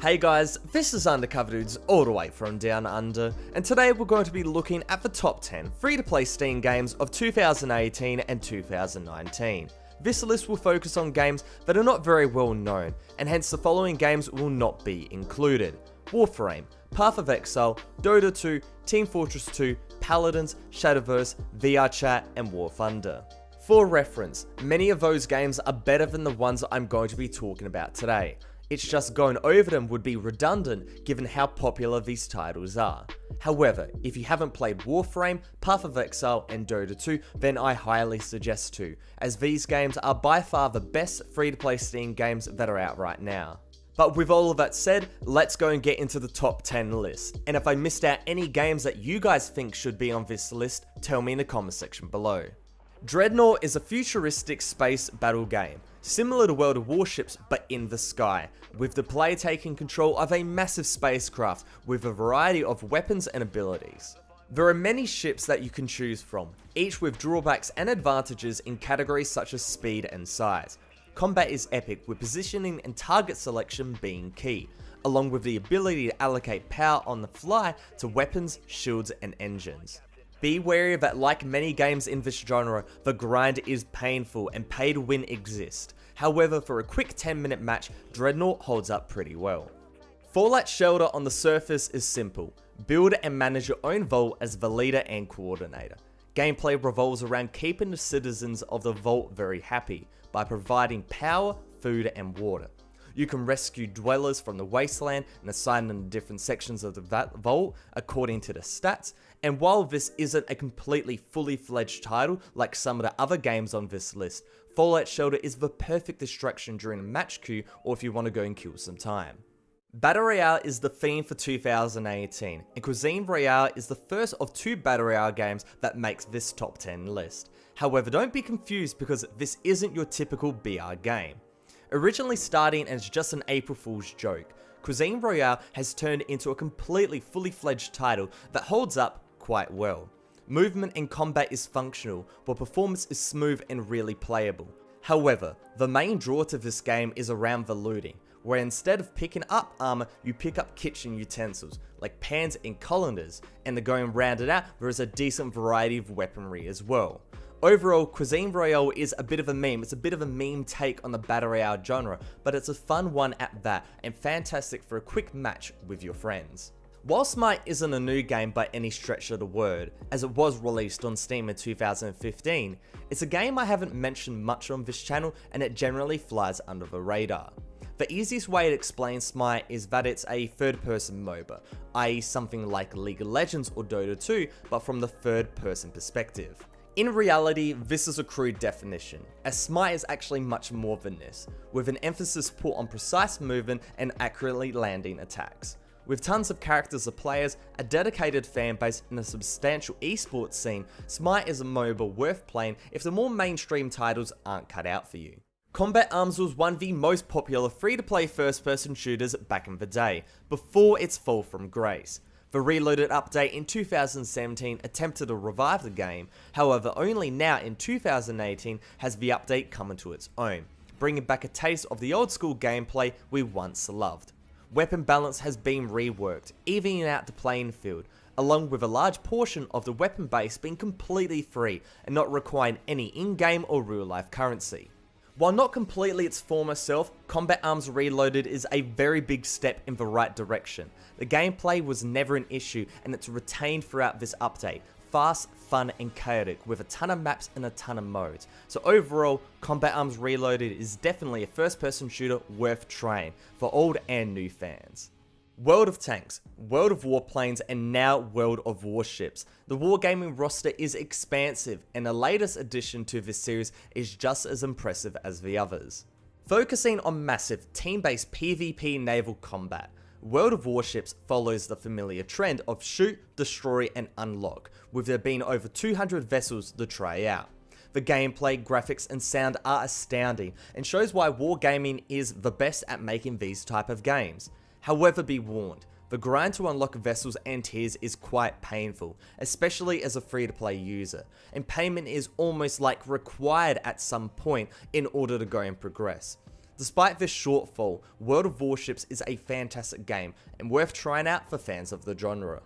Hey guys, this is Undercover Dudes all the way from Down Under, and today we're going to be looking at the top 10 free-to-play Steam games of 2018 and 2019. This list will focus on games that are not very well known, and hence the following games will not be included: Warframe, Path of Exile, Dota 2, Team Fortress 2, Paladins, Shadowverse, VR Chat, and War Thunder. For reference, many of those games are better than the ones I'm going to be talking about today. It's just going over them would be redundant given how popular these titles are. However, if you haven't played Warframe, Path of Exile, and Dota 2, then I highly suggest to, as these games are by far the best free-to-play Steam games that are out right now. But with all of that said, let's go and get into the top 10 list. And if I missed out any games that you guys think should be on this list, tell me in the comment section below. Dreadnought is a futuristic space battle game, similar to World of Warships but in the sky, with the player taking control of a massive spacecraft with a variety of weapons and abilities. There are many ships that you can choose from, each with drawbacks and advantages in categories such as speed and size. Combat is epic, with positioning and target selection being key, along with the ability to allocate power on the fly to weapons, shields, and engines. Be wary that, like many games in this genre, the grind is painful and pay to win exist. However, for a quick 10-minute match, Dreadnought holds up pretty well. Fallout Shelter on the surface is simple: build and manage your own vault as the leader and coordinator. Gameplay revolves around keeping the citizens of the vault very happy by providing power, food, and water. You can rescue dwellers from the wasteland and assign them to different sections of the vault according to the stats, and while this isn't a completely fully fledged title like some of the other games on this list, Fallout Shelter is the perfect distraction during a match queue or if you want to go and kill some time. Battle Royale is the theme for 2018, and Cuisine Royale is the first of two Battle Royale games that makes this top 10 list. However, don't be confused because this isn't your typical BR game. Originally starting as just an April Fool's joke, Cuisine Royale has turned into a completely fully fledged title that holds up quite well. Movement and combat is functional, while performance is smooth and really playable. However, the main draw to this game is around the looting, where instead of picking up armor, you pick up kitchen utensils, like pans and colanders, and to go and round it out, there is a decent variety of weaponry as well. Overall, Cuisine Royale is a bit of a meme. It's a bit of a meme take on the Battle Royale genre, but it's a fun one at that, and fantastic for a quick match with your friends. While SMITE isn't a new game by any stretch of the word, as it was released on Steam in 2015, it's a game I haven't mentioned much on this channel, and it generally flies under the radar. The easiest way to explain SMITE is that it's a third-person MOBA, i.e. something like League of Legends or Dota 2, but from the third-person perspective. In reality, this is a crude definition, as SMITE is actually much more than this, with an emphasis put on precise movement and accurately landing attacks. With tons of characters of players, a dedicated fanbase, and a substantial esports scene, SMITE is a MOBA worth playing if the more mainstream titles aren't cut out for you. Combat Arms was one of the most popular free-to-play first-person shooters back in the day, before its fall from grace. The Reloaded update in 2017 attempted to revive the game, however only now in 2018 has the update come into its own, bringing back a taste of the old school gameplay we once loved. Weapon balance has been reworked, evening out the playing field, along with a large portion of the weapon base being completely free and not requiring any in-game or real-life currency. While not completely its former self, Combat Arms Reloaded is a very big step in the right direction. The gameplay was never an issue and it's retained throughout this update. Fast, fun, and chaotic with a ton of maps and a ton of modes. So overall, Combat Arms Reloaded is definitely a first-person shooter worth trying for old and new fans. World of Tanks, World of Warplanes, and now World of Warships. The wargaming roster is expansive, and the latest addition to this series is just as impressive as the others. Focusing on massive team-based PvP naval combat, World of Warships follows the familiar trend of shoot, destroy, and unlock, with there being over 200 vessels to try out. The gameplay, graphics, and sound are astounding, and shows why wargaming is the best at making these type of games. However, be warned, the grind to unlock vessels and tiers is quite painful, especially as a free-to-play user, and payment is almost like required at some point in order to go and progress. Despite this shortfall, World of Warships is a fantastic game and worth trying out for fans of the genre.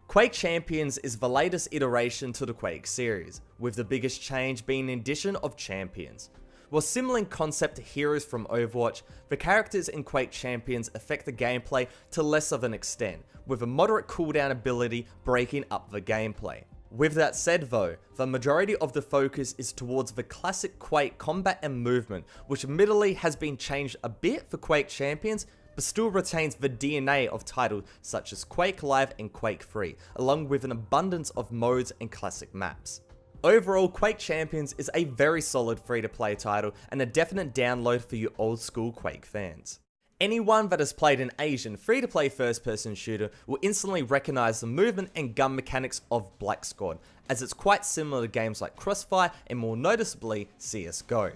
Quake Champions is the latest iteration to the Quake series, with the biggest change being the addition of champions. While similar in concept to heroes from Overwatch, the characters in Quake Champions affect the gameplay to less of an extent, with a moderate cooldown ability breaking up the gameplay. With that said though, the majority of the focus is towards the classic Quake combat and movement, which admittedly has been changed a bit for Quake Champions, but still retains the DNA of titles such as Quake Live and Quake 3, along with an abundance of modes and classic maps. Overall, Quake Champions is a very solid free-to-play title and a definite download for you old school Quake fans. Anyone that has played an Asian free-to-play first-person shooter will instantly recognize the movement and gun mechanics of Black Squad, as it's quite similar to games like Crossfire and more noticeably CSGO.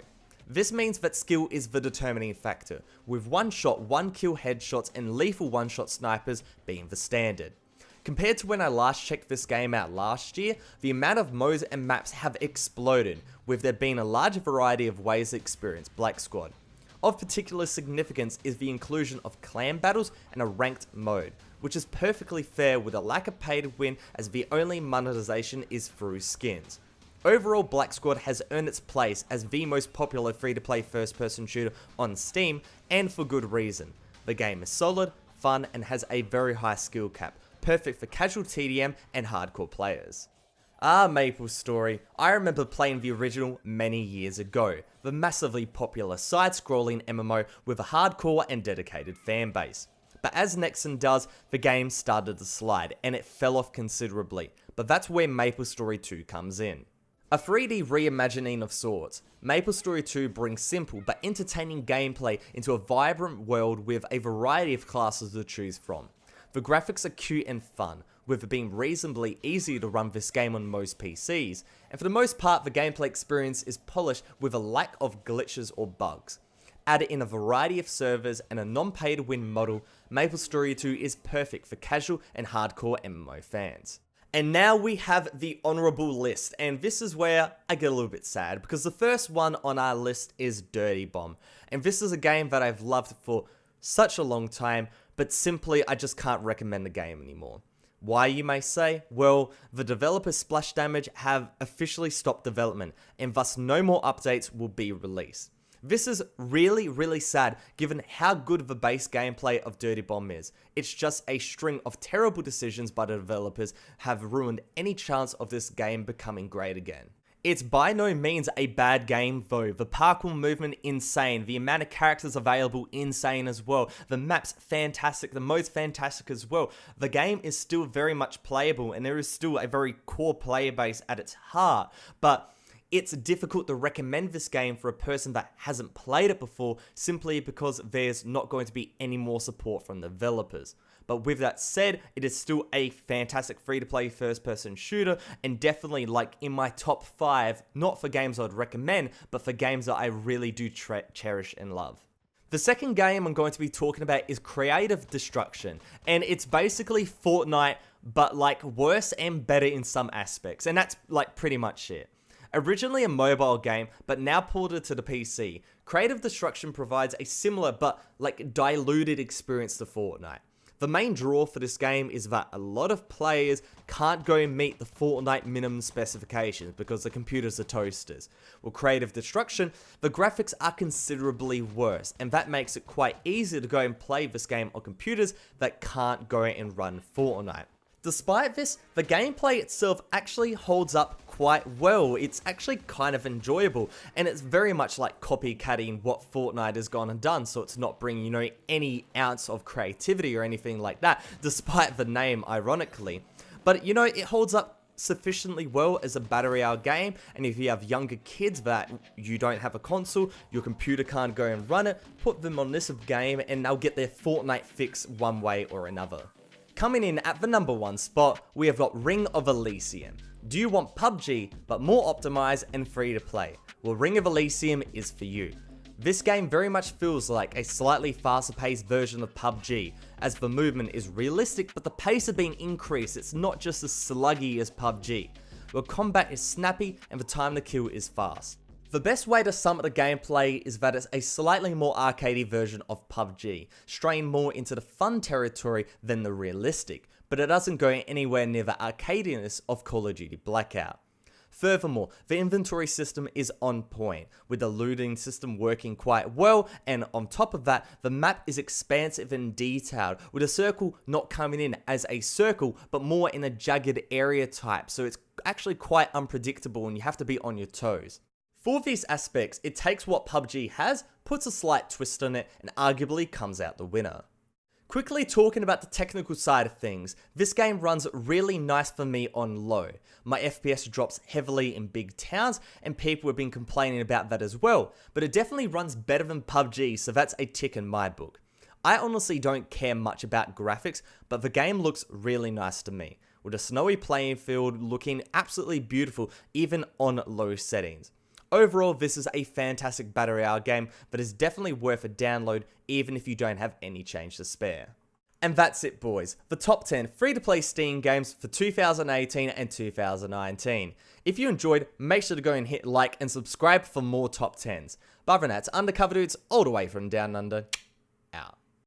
This means that skill is the determining factor, with one-shot, one-kill headshots and lethal one-shot snipers being the standard. Compared to when I last checked this game out last year, the amount of modes and maps have exploded, with there being a large variety of ways to experience Black Squad. Of particular significance is the inclusion of clan battles and a ranked mode, which is perfectly fair with a lack of pay to win as the only monetization is through skins. Overall, Black Squad has earned its place as the most popular free-to-play first-person shooter on Steam, and for good reason. The game is solid, fun, and has a very high skill cap, perfect for casual TDM and hardcore players. MapleStory. I remember playing the original many years ago, the massively popular side-scrolling MMO with a hardcore and dedicated fanbase. But as Nexon does, the game started to slide, and it fell off considerably, but that's where MapleStory 2 comes in. A 3D reimagining of sorts, MapleStory 2 brings simple but entertaining gameplay into a vibrant world with a variety of classes to choose from. The graphics are cute and fun, with it being reasonably easy to run this game on most PCs, and for the most part the gameplay experience is polished with a lack of glitches or bugs. Added in a variety of servers and a non-pay to win model, MapleStory 2 is perfect for casual and hardcore MMO fans. And now we have the honourable list, and this is where I get a little bit sad, because the first one on our list is Dirty Bomb, and this is a game that I've loved for such a long time, but simply I just can't recommend the game anymore. Why, you may say? Well, the developers Splash Damage have officially stopped development, and thus no more updates will be released. This is really sad given how good the base gameplay of Dirty Bomb is. It's just a string of terrible decisions by the developers have ruined any chance of this game becoming great again. It's by no means a bad game though, the parkour movement insane, the amount of characters available insane as well, the maps fantastic, the modes fantastic as well. The game is still very much playable and there is still a very core player base at its heart, but it's difficult to recommend this game for a person that hasn't played it before simply because there's not going to be any more support from the developers. But with that said, it is still a fantastic free-to-play first-person shooter and definitely like in my top 5, not for games I'd recommend, but for games that I really do cherish and love. The second game I'm going to be talking about is Creative Destruction, and it's basically Fortnite, but like worse and better in some aspects, and that's like pretty much it. Originally a mobile game, but now ported to the PC, Creative Destruction provides a similar but like diluted experience to Fortnite. The main draw for this game is that a lot of players can't go and meet the Fortnite minimum specifications because the computers are toasters. With Creative Destruction, the graphics are considerably worse, and that makes it quite easy to go and play this game on computers that can't go and run Fortnite. Despite this, the gameplay itself actually holds up quite well. It's actually kind of enjoyable, and it's very much like copycatting what Fortnite has gone and done, so it's not bringing, any ounce of creativity or anything like that, despite the name, ironically. But, it holds up sufficiently well as a battle royale game, and if you have younger kids that you don't have a console, your computer can't go and run it, put them on this game and they'll get their Fortnite fix one way or another. Coming in at the number 1 spot, we have got Ring of Elysium. Do you want PUBG, but more optimized and free to play? Well, Ring of Elysium is for you. This game very much feels like a slightly faster paced version of PUBG, as the movement is realistic but the pace is being increased, it's not just as sluggy as PUBG, where combat is snappy and the time to kill is fast. The best way to sum up the gameplay is that it's a slightly more arcadey version of PUBG, straying more into the fun territory than the realistic, but it doesn't go anywhere near the arcadiness of Call of Duty Blackout. Furthermore, the inventory system is on point, with the looting system working quite well, and on top of that, the map is expansive and detailed, with a circle not coming in as a circle, but more in a jagged area type, so it's actually quite unpredictable and you have to be on your toes. For these aspects, it takes what PUBG has, puts a slight twist on it, and arguably comes out the winner. Quickly talking about the technical side of things, this game runs really nice for me on low. My FPS drops heavily in big towns, and people have been complaining about that as well, but it definitely runs better than PUBG, so that's a tick in my book. I honestly don't care much about graphics, but the game looks really nice to me, with a snowy playing field looking absolutely beautiful even on low settings. Overall, this is a fantastic battle royale game that is definitely worth a download even if you don't have any change to spare. And that's it, boys, the top 10 free-to-play Steam games for 2018 and 2019. If you enjoyed, make sure to go and hit like and subscribe for more top 10s. But other than that, it's Undercover Dudes all the way from down under, out.